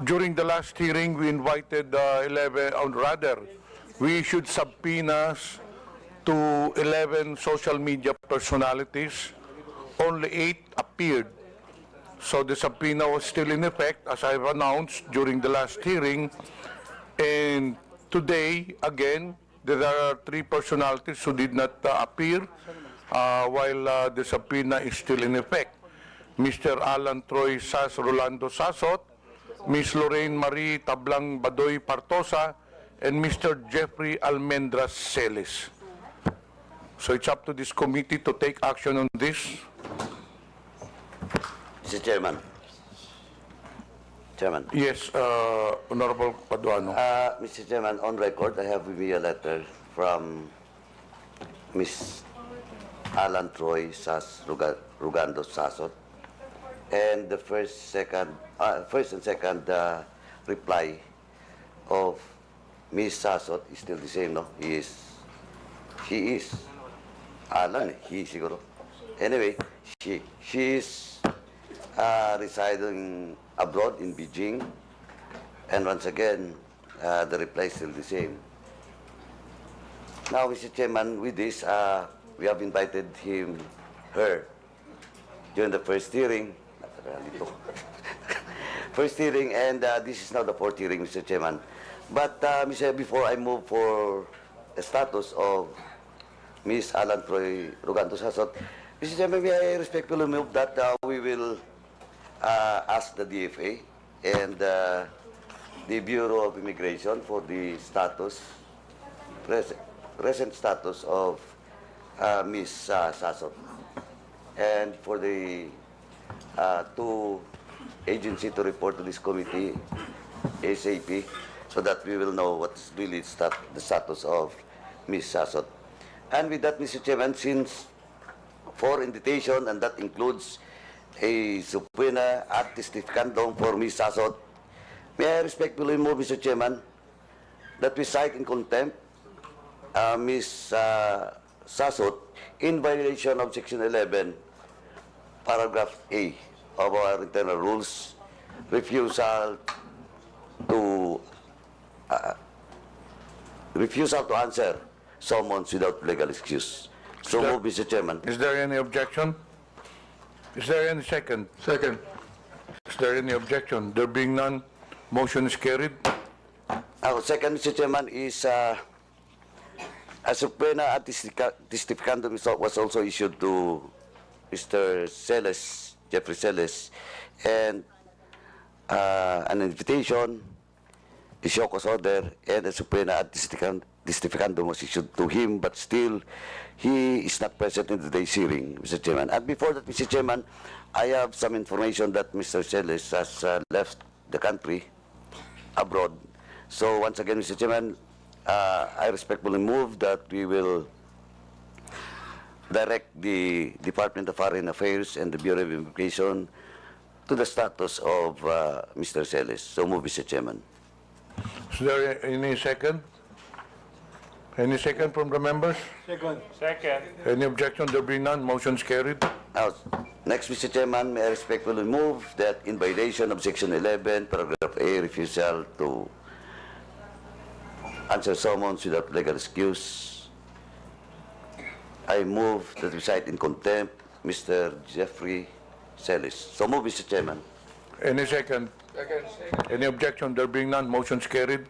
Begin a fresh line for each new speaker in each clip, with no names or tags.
During the last hearing, we invited 11, or rather, we issued subpoenas to 11 social media personalities. Only 8 appeared. So the subpoena was still in effect, as I've announced during the last hearing. And today, again, there are 3 personalities who did not appear while the subpoena is still in effect. Mr. Alan Troy Rolando Sassot, Ms. Lorraine Marie Tablang Badoy Partosa, and Mr. Jeffrey Almendras Cellis. So it's up to this committee to take action on this.
Mr. Chairman. Chairman.
Yes, Honorable Paduano.
Mr. Chairman, on record, I have with me a letter from Ms. Alan Troy Rugando Sassot, and the first and second reply of Ms. Sassot is still the same, no? She is Alan, he siguro. Anyway, she is residing abroad in Beijing, and once again, the reply is still the same. Now, Mr. Chairman, with this, we have invited her, during the first hearing, and this is now the 4th hearing, Mr. Chairman. But, before I move for the status of Ms. Alan Troy Rugando Sassot, Mr. Chairman, may I respectfully move that we will ask the DFA and the Bureau of Immigration for the status, present status of Ms. Sassot, and for the 2 agencies to report to this committee ASAP, so that we will know what's really the status of Ms. Sassot. And with that, Mr. Chairman, since for invitation, and that includes a subpoena ad testificandum for Ms. Sassot, may I respectfully move, Mr. Chairman, that we cite in contempt Ms. Sassot in violation of Section 11, Paragraph A of our internal rules, refusal to answer summons without legal excuse. So move, Mr. Chairman.
Is there any objection? Is there any second? Second. Is there any objection? There being none, motion is carried.
Our second, Mr. Chairman, is a subpoena ad testificandum was also issued to Mr. Cellis, Jeffrey Cellis, and an invitation, a show cause order, and a subpoena ad testificandum was issued to him, but still he is not present in today's hearing, Mr. Chairman. And before that, Mr. Chairman, I have some information that Mr. Cellis has left the country abroad. So once again, Mr. Chairman, I respectfully move that we will direct the Department of Foreign Affairs and the Bureau of Immigration to the status of Mr. Cellis. So move, Mr. Chairman.
Is there any second? Any second from the members?
Second.
Any objection? There being none, motion is carried.
Now, next, Mr. Chairman, may I respectfully move that in violation of Section 11, Paragraph A, refusal to answer summons without legal excuse, I move that we cite in contempt Mr. Jeffrey Cellis. So move, Mr. Chairman.
Any second? Any objection? There being none, motion is carried.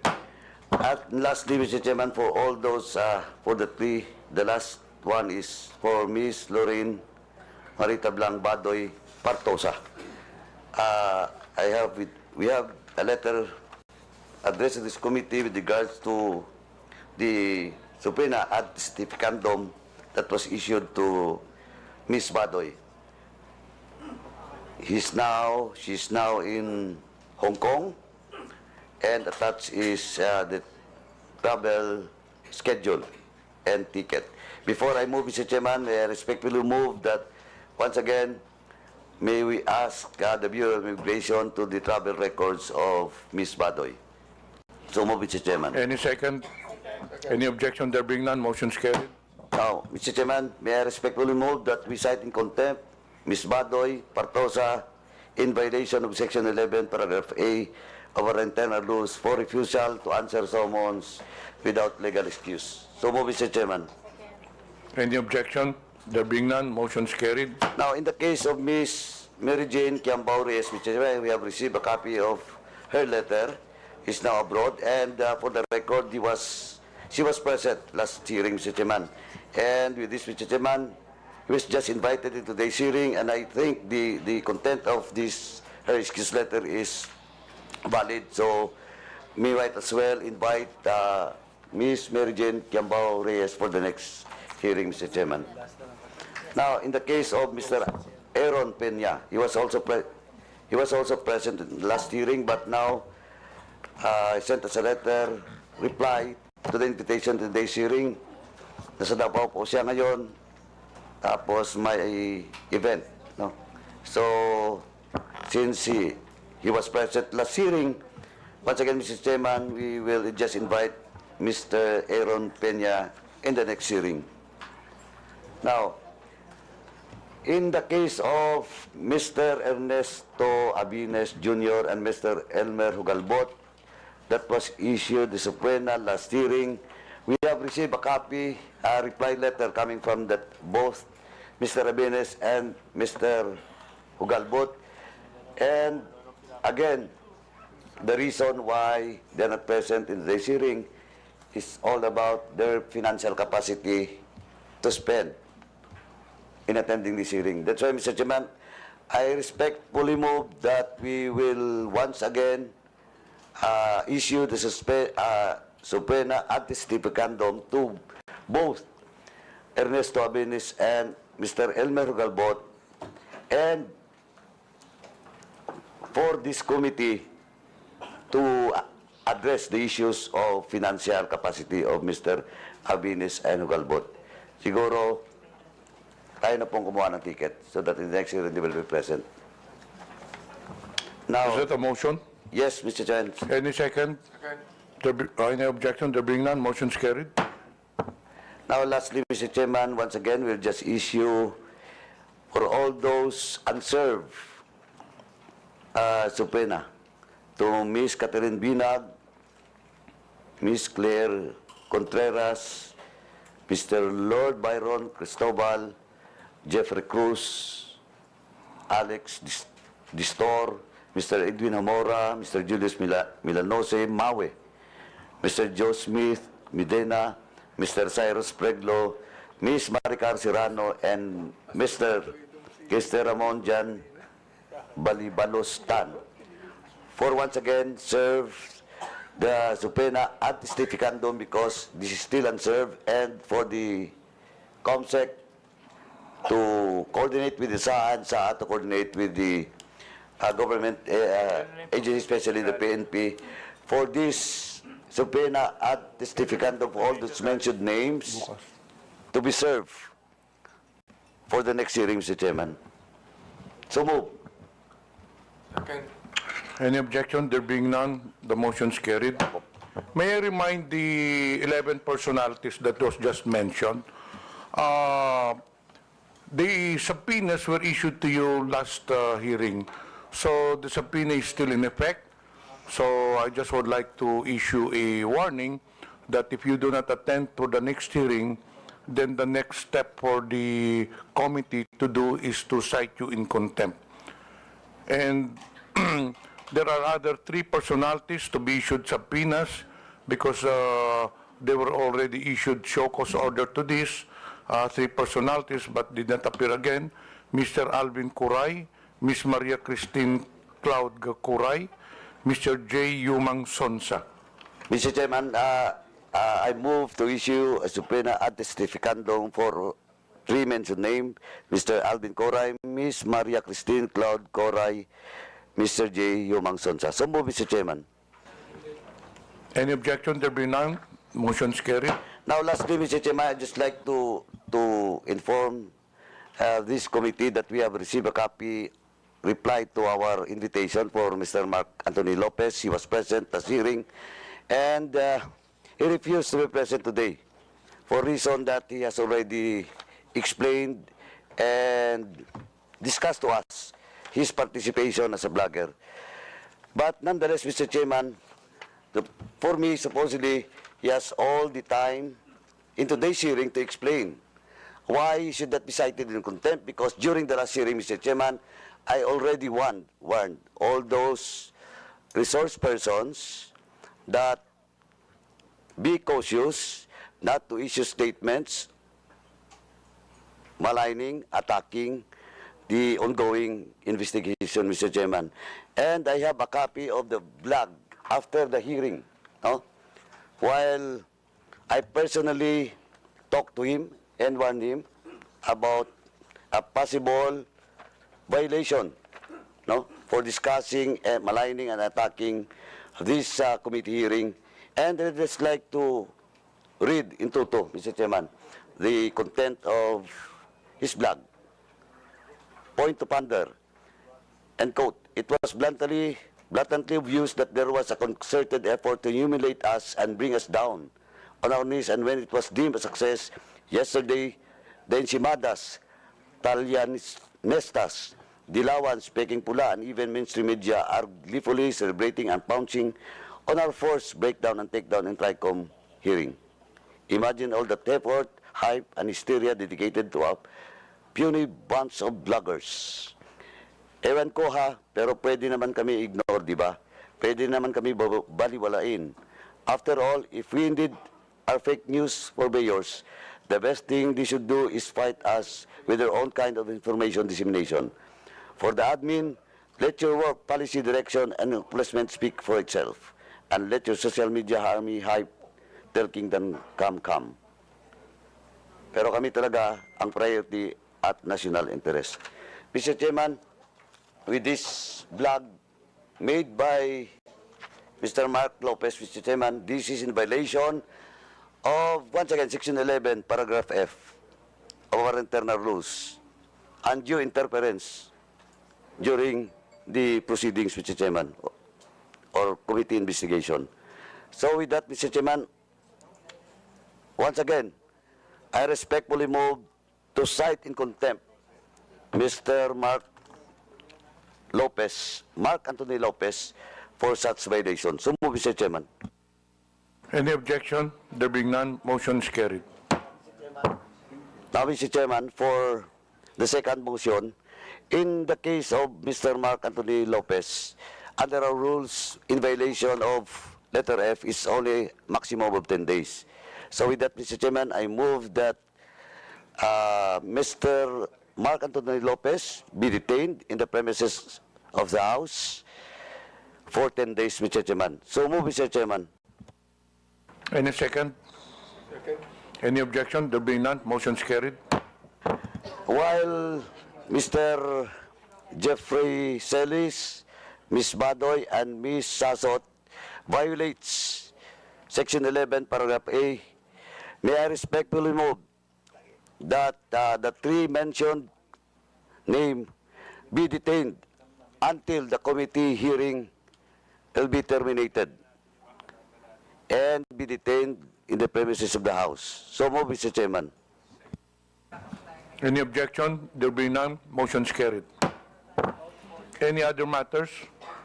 And lastly, Mr. Chairman, for all those, for the last one is for Ms. Lorraine Marita Blang Badoy Partosa. We have a letter addressed to this committee with regards to the subpoena ad testificandum that was issued to Ms. Badoy. She's now in Hong Kong, and attached is the travel schedule and ticket. Before I move, Mr. Chairman, may I respectfully move that once again, may we ask the Bureau of Immigration to the travel records of Ms. Badoy. So move, Mr. Chairman.
Any second? Any objection? There being none, motion is carried.
Now, Mr. Chairman, may I respectfully move that we cite in contempt Ms. Badoy Partosa in violation of Section 11, Paragraph A our internal rules for refusal to answer summons without legal excuse. So move, Mr. Chairman.
Any objection? There being none, motion's carried.
Now, in the case of Miss Mary Jane Kiambao-Reyes, Mr. Chairman, we have received a copy of her letter. He's now abroad, and for the record, she was present last hearing, Mr. Chairman. And with this, Mr. Chairman, he was just invited into today's hearing, and I think the content of this, her excuse letter is valid. So, me might as well invite Miss Mary Jane Kiambao-Reyes for the next hearing, Mr. Chairman. Now, in the case of Mr. Aaron Peña, he was also present in the last hearing, but now I sent us a letter, reply to the invitation to today's hearing. Nasa Davao po siya ngayon, tapos may event. No? So, since he was present last hearing, once again, Mr. Chairman, we will just invite Mr. Aaron Peña in the next hearing. Now, in the case of Mr. Ernesto Abines Jr. and Mr. Elmer Hugalbot, that was issued the subpoena last hearing, we have received a copy, a reply letter coming from both Mr. Abines and Mr. Hugalbot. And again, the reason why they're not present in today's hearing is all about their financial capacity to spend in attending this hearing. That's why, Mr. Chairman, I respectfully move that we will once again issue the subpoena ad testificandum to both Ernesto Abines and Mr. Elmer Hugalbot, and for this committee to address the issues of financial capacity of Mr. Abines and Hugalbot. Siguro, tayo na pong kumuha ng ticket so that in the next hearing they will be present. Now,
Is that a motion?
yes, Mr. Chairman.
Any second? Any objection? There being none, motion's carried.
Now, lastly, Mr. Chairman, once again, we'll just issue for all those unserved subpoena to Ms. Catherine Binag, Ms. Claire Contreras, Mr. Lord Byron Cristobal, Jeffrey Cruz, Alex Distor, Mr. Edwin Hamora, Mr. Julius Milanose Mawe, Mr. Joe Smith Medina, Mr. Cyrus Preglo, Ms. Maricar Serrano, and Mr. Kester Ramon Jan Balibalos Tan, for once again serve the subpoena ad testificandum because this is still unserved, and for the COMSEC to coordinate with the SAA and SAA to coordinate with the government agency, especially the PNP, for this subpoena ad testificandum for all those mentioned names to be served for the next hearing, Mr. Chairman. So move.
Any objection? There being none, the motion's carried. May I remind the 11 personalities that was just mentioned, the subpoenas were issued to you last hearing, so the subpoena is still in effect. So I just would like to issue a warning that if you do not attend to the next hearing, then the next step for the committee to do is to cite you in contempt. And there are other 3 personalities to be issued subpoenas because they were already issued show cause order to this, 3 personalities but did not appear again. Mr. Alvin Curay, Ms. Maria Christine Cloud Curay, Mr. J. Yumang Sonsa.
Mr. Chairman, I move to issue a subpoena ad testificandum for 3 mentioned names, Mr. Alvin Curay, Ms. Maria Christine Cloud Curay, Mr. J. Yumang Sonsa. So move, Mr. Chairman.
Any objection? There be none. Motion's carried.
Now, lastly, Mr. Chairman, I'd just like to inform this committee that we have received a copy reply to our invitation for Mr. Mark Lopez. He was present at the hearing, and he refused to be present today for reason that he has already explained and discussed to us his participation as a blogger. But nonetheless, Mr. Chairman, for me, supposedly, he has all the time in today's hearing to explain why he should not be cited in contempt, because during the last hearing, Mr. Chairman, I already warned all those resource persons that be cautious not to issue statements maligning, attacking the ongoing investigation, Mr. Chairman. And I have a copy of the blog after the hearing, no? While I personally talked to him and warned him about a possible violation, no, for discussing and maligning and attacking this committee hearing. And I'd just like to read in toto, Mr. Chairman, the content of his blog. Point to ponder, and quote, "It was bluntly obvious that there was a concerted effort to humiliate us and bring us down on our knees, and when it was deemed a success yesterday, the enchimadas, Talianistas, Dilawans, Peking Pula, and even mainstream media are gleefully celebrating and pouncing on our forced breakdown and takedown in TRICOM hearing. Imagine all that effort, hype, and hysteria dedicated to a puny bunch of bloggers. Ewan ko ha, pero pwede naman kami ignore, di ba? Pwede naman kami baliwalain. After all, if we indeed are fake news purveyors, the best thing they should do is fight us with their own kind of information dissemination. For the admin, let your work, policy direction, and placement speak for itself. And let your social media army hype, tell Kingdom come. Pero kami talaga ang priority at national interest. Mr. Chairman, with this blog made by Mr. Mark Lopez, Mr. Chairman, this is in violation of, once again, Section 11, Paragraph F of our internal rules, undue interference during the proceedings, Mr. Chairman, or committee investigation. So with that, Mr. Chairman, once again, I respectfully move to cite in contempt Mr. Mark Anthony Lopez, for such violation. So move, Mr. Chairman.
Any objection? There being none, motion is carried.
Now, Mr. Chairman, for the second motion, in the case of Mr. Mark Anthony Lopez, under our rules, in violation of letter F, is only maximum of 10 days. So with that, Mr. Chairman, I move that Mr. Mark Anthony Lopez be detained in the premises of the House for 10 days, Mr. Chairman. So move, Mr. Chairman.
Any second? Second. Any objection? There being none, motion is carried.
While Mr. Jeffrey Cellis, Ms. Badoy, and Ms. Sassot violates Section 11, Paragraph A, may I respectfully move that the three mentioned name be detained until the committee hearing will be terminated and be detained in the premises of the House. So move, Mr. Chairman.
Any objection? There being none, motion is carried. Any other matters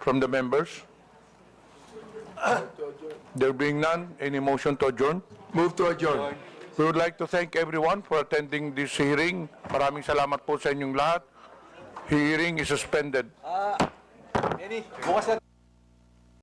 from the members? There being none, any motion to adjourn?
Move to adjourn.
We would like to thank everyone for attending this hearing. Maraming salamat po sa inyong lahat. Hearing is suspended.
Bukas na